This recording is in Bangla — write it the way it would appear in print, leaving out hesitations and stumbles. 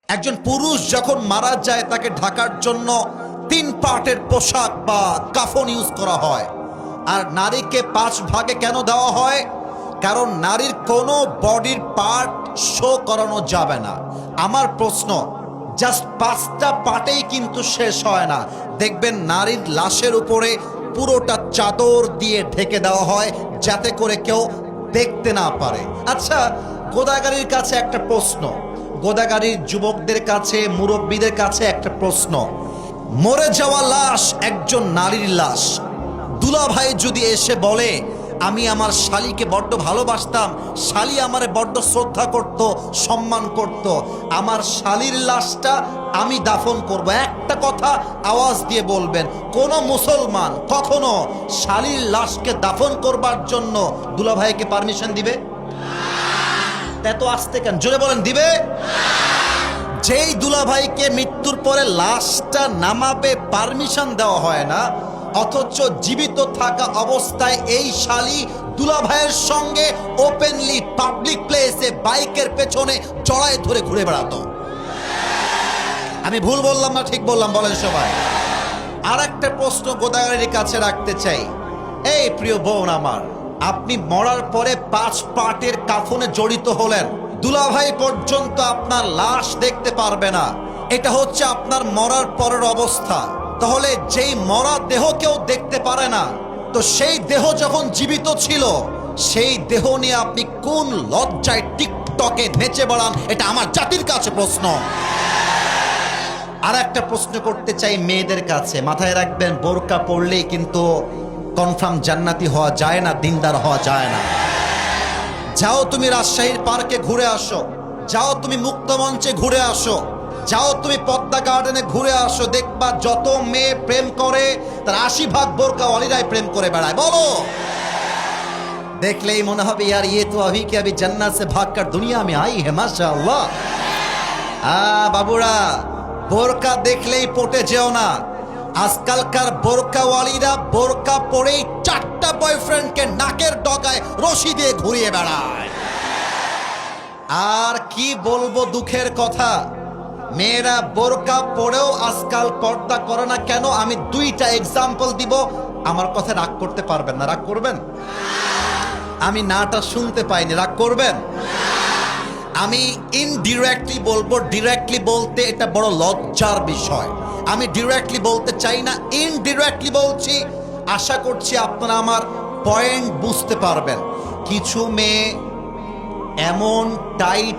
একজন পুরুষ যখন মারা যায় তাকে ঢাকার জন্য 3 পার্টের পোশাক বা কাফন ইউজ করা হয়, আর নারীকে 5 ভাগে কেন দেওয়া হয়? কারণ নারীর কোনো বডির পার্ট শো করানো যাবে না। আমার প্রশ্ন, জাস্ট 5টা পার্টেই কিন্তু শেষ হয় না। দেখবেন নারীর লাশের উপরে পুরোটা চাদর দিয়ে ঢেকে দেওয়া হয় যাতে করে কেউ দেখতে না পারে। আচ্ছা, গোদাগাড়ির কাছে একটা প্রশ্ন, গোদাগাড়ির যুবকদের কাছে, মুরব্বীদের কাছে একটা প্রশ্ন। মরে যাওয়া লাশ একজন নারীর লাশ। দুলাভাই যদি এসে বলে আমি আমার শালিকে বড্ড ভালোবাসতাম, শালি আমারে বড্ড শ্রদ্ধা করত, সম্মান করত, আমার শালির লাশটা আমি দাফন করব, একটা কথা আওয়াজ দিয়ে বলবেন। কোন মুসলমান কখনো শালির লাশকে দাফন করবার জন্য দুলাভাইকে পারমিশন দিবে? এত আসতে কেন, জোরে বলেন, দিবে? যেই দুলাভাইকে মৃত্যুর পরে লাশটা নামাবে পারমিশন দেওয়া হয় না, অথচ জীবিত থাকা অবস্থায় এই শালি দুলাভাইয়ের সঙ্গে ওপেনলি পাবলিক প্লেসে বাইকের পেছনে জড়ায় ধরে ঘুরে বেড়াতো। আমি ভুল বললাম না ঠিক বললাম? বলেন সবাই। আর একটা প্রশ্ন গোদাগাড়ির কাছে রাখতে চাই। এই প্রিয় বোন আমার, আপনি মরার পরে 5 পার্টের কাফনে জড়িত হলেন, দুলাভাই পর্যন্ত আপনার লাশ দেখতে পারবে না। এটা হচ্ছে আপনার মরার পরের অবস্থা। তাহলে যেই মরা দেহ কেউ দেখতে পারে না, তো সেই দেহ যখন জীবিত ছিল, সেই দেহ নিয়ে আপনি কোন লজ্জায় টিকটকে নেচে বেড়ান? এটা আমার জাতির কাছে প্রশ্ন। আর একটা প্রশ্ন করতে চাই মেয়েদের কাছে, মাথায় রাখবেন, বোরকা পরলেই কিন্তু কনফার্ম জান্নাতি হওয়া যায় না, দিনদার হওয়া যায় না। যাও তুমি রাজশাহীর পার্কে ঘুরে আসো, যাও তুমি মুক্তমঞ্চে ঘুরে আসো, যাও তুমি পদ্মা গার্ডেনে ঘুরে আসো, দেখবা যত মেয়ে প্রেম করে তার 80% বোরকাওয়ালিরাই প্রেম করে বেড়ায়। বলো, দেখলেই মনে হবে यार ये तो अभी के अभी जन्नत से भागकर दुनिया में आई है माशाअल्लाह। বাবুরা, বোরকা দেখলেই পটে যেও না। আজকালকার বোরকাওয়ালিরা বোরকা পরেই 4টা বয়ফ্রেন্ডকে নাকের ডগায় রশি দিয়ে ঘুরিয়ে বেড়ায়। আর কি বলবো দুঃখের কথা, মেয়েরা বোরকা পরেও আজকাল পর্দা করে না কেন? আমি 2টা এক্সাম্পল দিব। আমার কথা রাগ করতে পারবেন না? রাগ করবেন? আমি নাটা শুনতে পাইনি, রাগ করবেন? আমি ইনডিরেক্টলি বলবো, ডিরেক্টলি বলতে এটা বড় লজ্জার বিষয়। আমি ডিরেক্টলি বলতে চাই না, ইনডিরেক্টলি বলছি। আশা করছি আপনারা আমার পয়েন্ট বুঝতে পারবেন। কিছু মেয়ে এমন টাইট